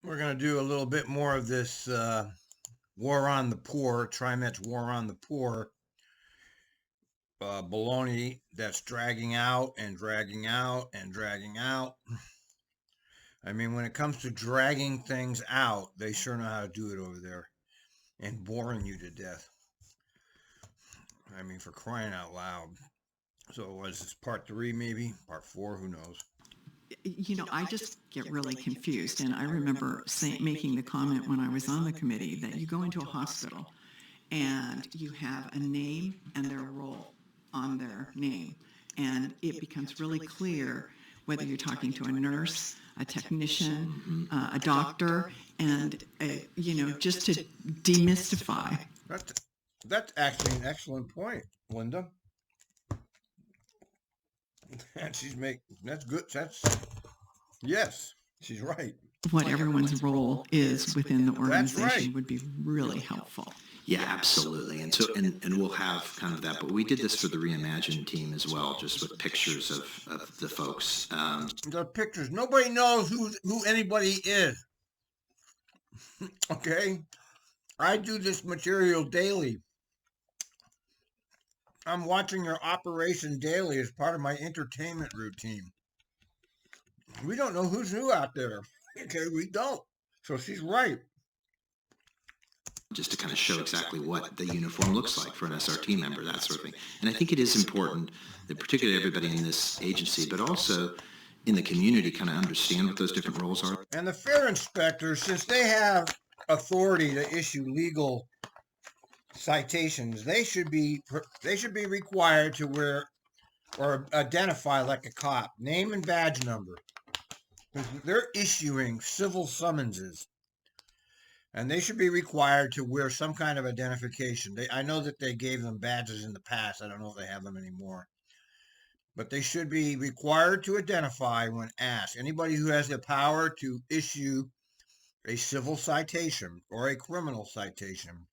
We're going to do a little bit more of this war on the poor, TRIMET's war on the poor baloney that's dragging out and dragging out and dragging out. I mean, when it comes to dragging things out, they sure know how to do it over there and boring you to death. I mean, for crying out loud. So was this part 3 maybe? Part 4? Who knows? I just get really confused. And I remember making the comment when I was on the committee that you go into a hospital and you have a name and their role on their name. And it becomes really clear whether you're talking to a nurse, a technician, a doctor, and, just to demystify. That's actually an excellent point, Linda. That's good. Yes, she's right. What everyone's role is within the organization would be really helpful. Yeah, absolutely. And so, and we'll have kind of that, but we did this for the Reimagine team as well, just with pictures of the folks. The pictures. Nobody knows who anybody is. Okay? I do this material daily. I'm watching your operation daily as part of my entertainment routine. We don't know who's who out there. Okay, we don't. So she's right. Just to kind of show exactly what the uniform looks like for an SRT member, that sort of thing. And I think it is important that particularly everybody in this agency, but also in the community, kind of understand what those different roles are. And the fair inspectors, since they have authority to issue legal citations, they should be required to wear or identify like a cop, name and badge number. They're issuing civil summonses, and they should be required to wear some kind of identification. I know that they gave them badges in the past. I don't know if they have them anymore, but they should be required to identify when asked. Anybody who has the power to issue a civil citation or a criminal citation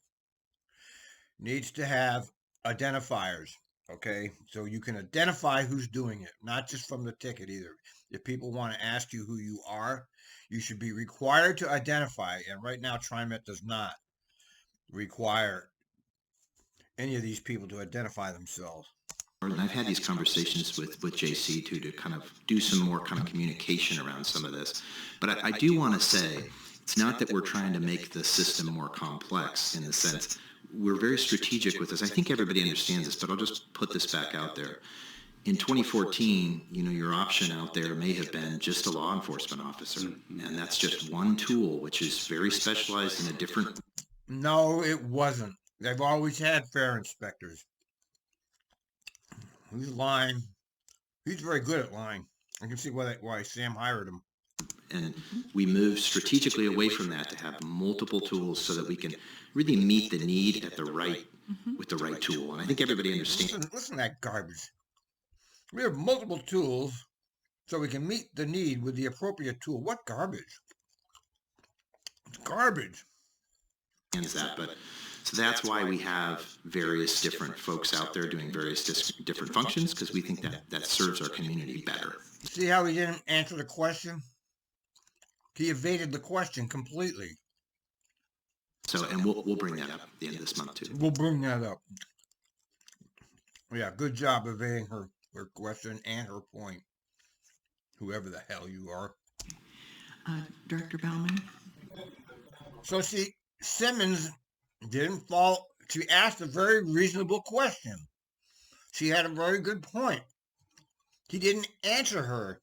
needs to have identifiers, okay? So you can identify who's doing it, not just from the ticket either. If people want to ask you who you are, you should be required to identify. And right now, TRIMET does not require any of these people to identify themselves. And I've had these conversations with JC too, to kind of do some more kind of communication around some of this. But I do want to say, it's not that we're trying to make the system more complex in the sense. We're very strategic with this. I think everybody understands this, but I'll just put this back out there. In 2014, your option out there may have been just a law enforcement officer, and that's just one tool, which is very specialized in a different... No, it wasn't. They've always had fair inspectors. He's lying. He's very good at lying. I can see why Sam hired him. And we moved strategically away from that to have multiple tools so that we can really meet the need at the right, with the right tool. And I think everybody understands. Listen to that garbage. We have multiple tools so we can meet the need with the appropriate tool. What garbage? It's garbage. So that's why we have various different folks out there doing various different functions, because we think that serves our community better. See how he didn't answer the question? He evaded the question completely. So, and we'll bring that up at the end of this month too. We'll bring that up. Yeah, good job evading her question and her point. Whoever the hell you are. Director Bauman? So Simmons didn't fall. She asked a very reasonable question. She had a very good point. He didn't answer her.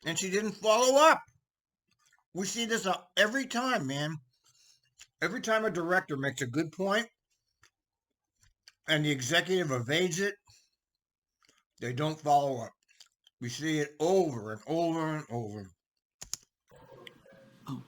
And she didn't follow up. We see this every time, man. Every time a director makes a good point and the executive evades it, they don't follow up. We see it over and over and over. Oh.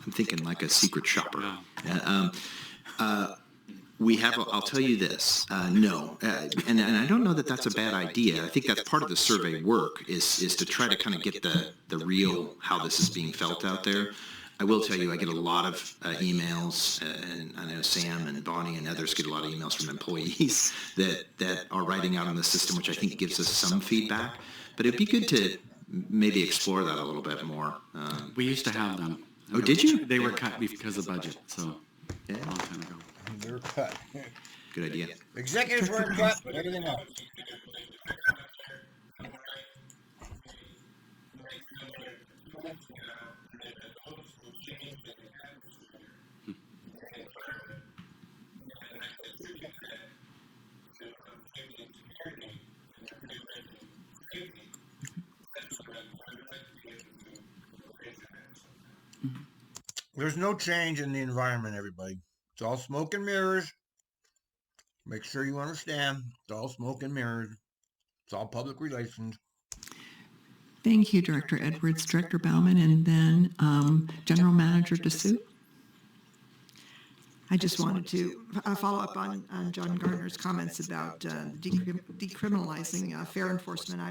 I'm thinking like a secret shopper. Yeah. I'll tell you this, no, and I don't know that that's a bad idea. I think that's part of the survey work is to try to kind of get the real, how this is being felt out there. I will tell you, I get a lot of emails, and I know Sam and Bonnie and others get a lot of emails from employees that are writing out on the system, which I think gives us some feedback. But it'd be good to maybe explore that a little bit more. We used to have them. Oh, did you? They were cut because of budget, so Yeah, a long time ago. They're cut. good idea. Executives weren't cut, but everything else. There's no change in the environment, everybody. It's all smoke and mirrors. Make sure you understand. It's all smoke and mirrors. It's all public relations. Thank you, Director Edwards, Director Bauman, and then General Manager DeSue. I just wanted to follow up on John Gardner's comments about decriminalizing fair enforcement.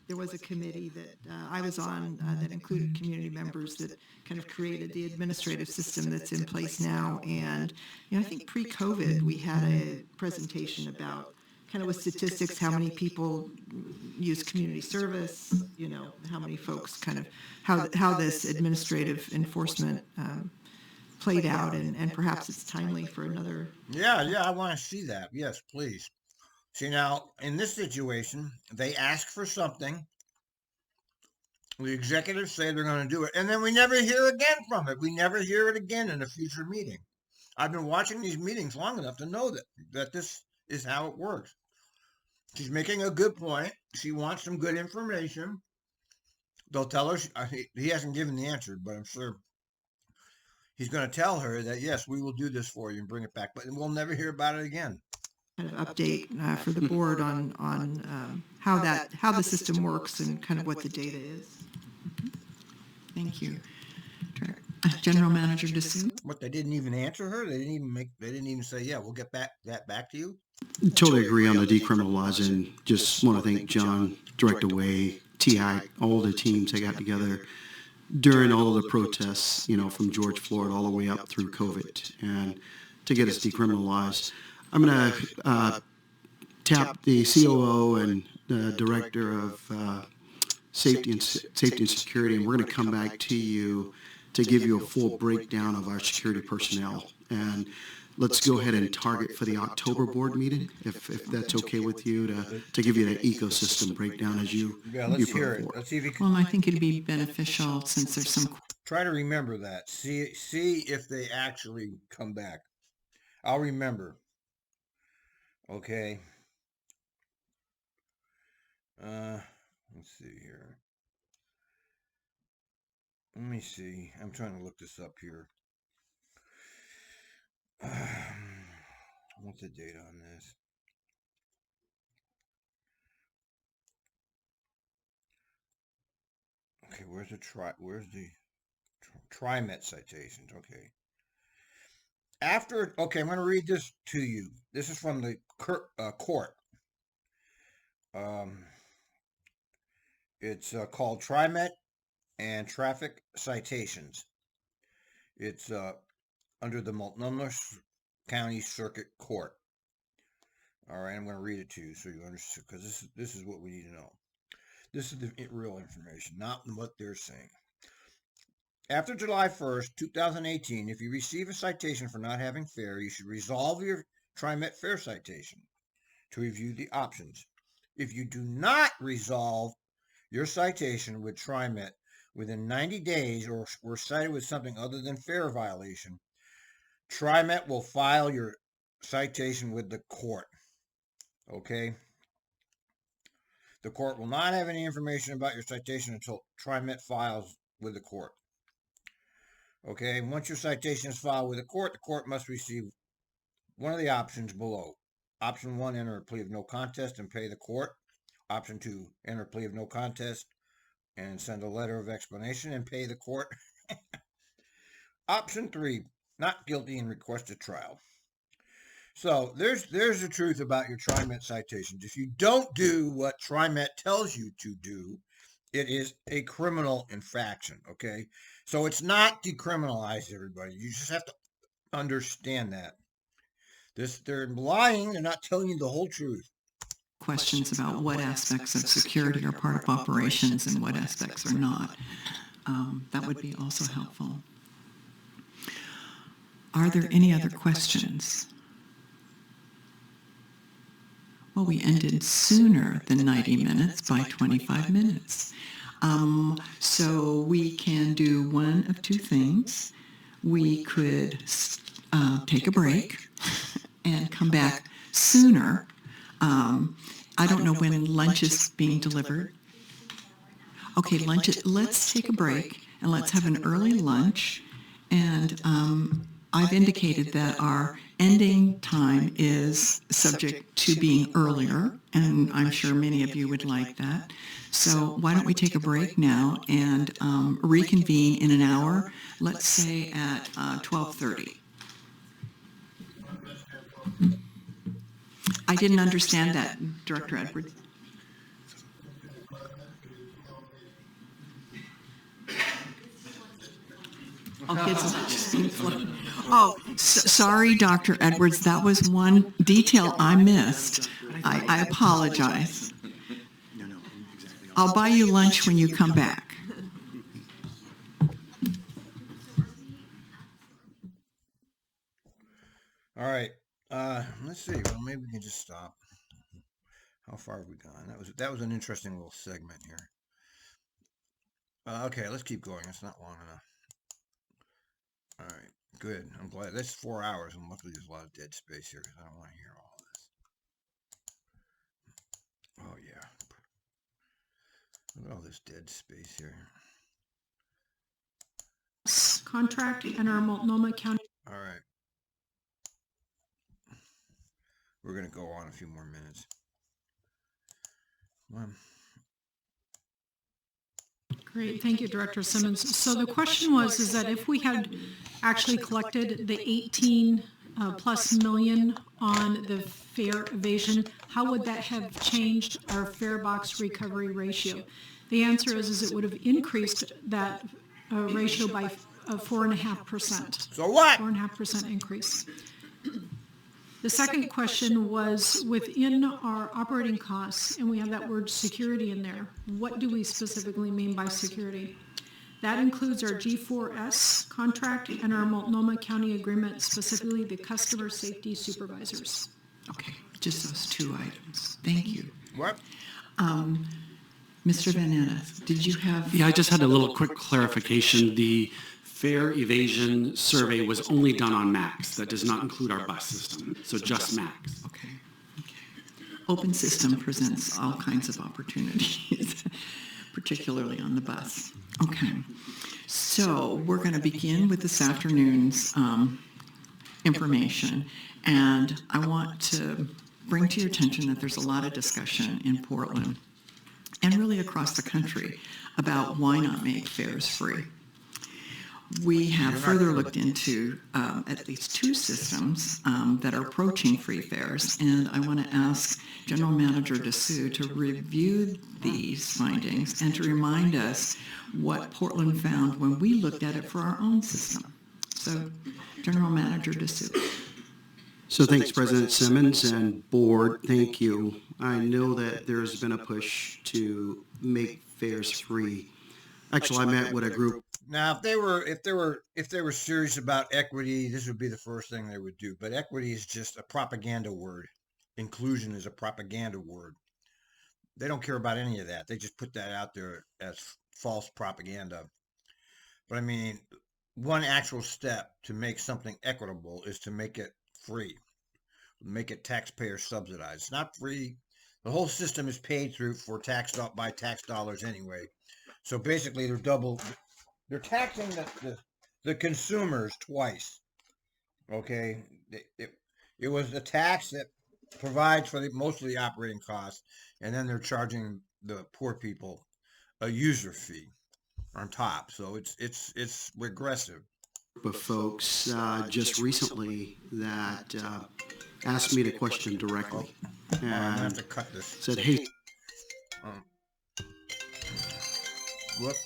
There was a committee that I was on that included community members that kind of created the administrative system that's in place now. And I think pre-COVID we had a presentation about kind of with statistics, how many people use community service, how many folks kind of how this administrative enforcement played out, and perhaps it's timely for another. Yeah, I want to see that. Yes, please. See, now, in this situation, they ask for something. The executives say they're going to do it, and then we never hear again from it. We never hear it again in a future meeting. I've been watching these meetings long enough to know that this is how it works. She's making a good point. She wants some good information. They'll tell her. He hasn't given the answer, but I'm sure he's going to tell her that, yes, we will do this for you and bring it back, but we'll never hear about it again. Kind of update for the board on how the system works and kind of what the data is. Thank you. General Manager DeSue. What, they didn't even answer her? They didn't even say, yeah, we'll get that back to you? Totally agree on the decriminalizing. Just want to thank John, Director Way, TI, all the teams that got together during all of the protests, from George Floyd all the way up through COVID, and to get us decriminalized. I'm going to tap the COO and the Director of Safety and Security, and we're going to come back to you to give you a full breakdown of our security personnel. And let's go ahead and target for the October board meeting, if that's okay with you, to give you that ecosystem breakdown as you. Yeah, let's hear it. Let's see if you can. Well, I think it'd be beneficial since there's some. Try to remember that. See if they actually come back. I'll remember. Okay. Let's see here. Let me see. I'm trying to look this up here. What's the date on this? Okay, where's the TRIMET citations? Okay. Okay, I'm going to read this to you. This is from the court. It's called TRIMET and Traffic Citations. It's under the Multnomah County Circuit Court. All right, I'm going to read it to you so you understand, because this is what we need to know. This is the real information, not what they're saying. After July 1st, 2018, if you receive a citation for not having fare, you should resolve your TRIMET fare citation to review the options. If you do not resolve your citation with TRIMET within 90 days or were cited with something other than fare violation, TRIMET will file your citation with the court. Okay? The court will not have any information about your citation until TRIMET files with the court. Okay, once your citation is filed with the court must receive one of the options below. Option 1, enter a plea of no contest and pay the court. Option 2, enter a plea of no contest and send a letter of explanation and pay the court. Option 3, not guilty and request a trial. So there's the truth about your TRIMET citations. If you don't do what TRIMET tells you to do, it is a criminal infraction, okay? So it's not decriminalized, everybody. You just have to understand that. They're lying, they're not telling you the whole truth. Questions about what aspects of security are part of operations and what aspects are not. That would be also helpful. Are there any other questions? Well, we ended sooner than 90 minutes by 25 minutes. So we can do one of two things. We could take a break and come back sooner. I don't know when lunch is being delivered. Okay, let's take a break and let's have an early lunch. And I've indicated that our ending time is subject to being earlier, and I'm sure many of you would like that. So why don't we take a break now and reconvene in an hour, let's say at 12:30. I didn't understand that, Director Edwards. Oh, kids. Oh, sorry, Dr. Edwards. That was one detail I missed. I apologize. I'll buy you lunch when you come back. All right. Let's see. Well, maybe we can just stop. How far have we gone? That was an interesting little segment here. Okay, let's keep going. It's not long enough. All right, good. I'm glad. That's 4 hours, and luckily there's a lot of dead space here because I don't want to hear all this. Oh yeah. Look at all this dead space here. Contract in our Multnomah County. All right. We're going to go on a few more minutes. Great, thank you, Director Simmons. So the question is that if we had actually collected the 18 plus million on the fare evasion, how would that have changed our fare box recovery ratio? The answer is it would have increased that ratio by 4.5%. So what? 4.5% increase. The second question was within our operating costs, and we have that word security in there. What do we specifically mean by security? That includes our G4S contract and our Multnomah County agreement, specifically the customer safety supervisors. Okay, just those two items. Thank you. What? Mr. Van Anna, did you have? Yeah, I just had a little quick clarification. The fare evasion survey was only done on MAX. That does not include our bus system, so just MAX. Okay. Open system presents all kinds of opportunities, particularly on the bus. Okay. So we're going to begin with this afternoon's information, and I want to bring to your attention that there's a lot of discussion in Portland and really across the country about why not make fares free. We have further looked into at least two systems that are approaching free fares, and I want to ask General Manager DeSue to review these findings and to remind us what Portland found when we looked at it for our own system. So, General Manager DeSue. So thanks, President Simmons and Board. Thank you. I know that there's been a push to make fares free. Actually, I met with a group. Now, if they were serious about equity, this would be the first thing they would do. But equity is just a propaganda word. Inclusion is a propaganda word. They don't care about any of that. They just put that out there as false propaganda. But I mean, one actual step to make something equitable is to make it free, make it taxpayer subsidized. It's not free. The whole system is paid for by tax dollars anyway. So basically, they're taxing the consumers twice. Okay, it was a tax that provides for most of the operating costs, and then they're charging the poor people a user fee on top. So it's regressive. of folks just recently that asked me the question directly I'm gonna have and to cut this. said, "Hey, Whoop.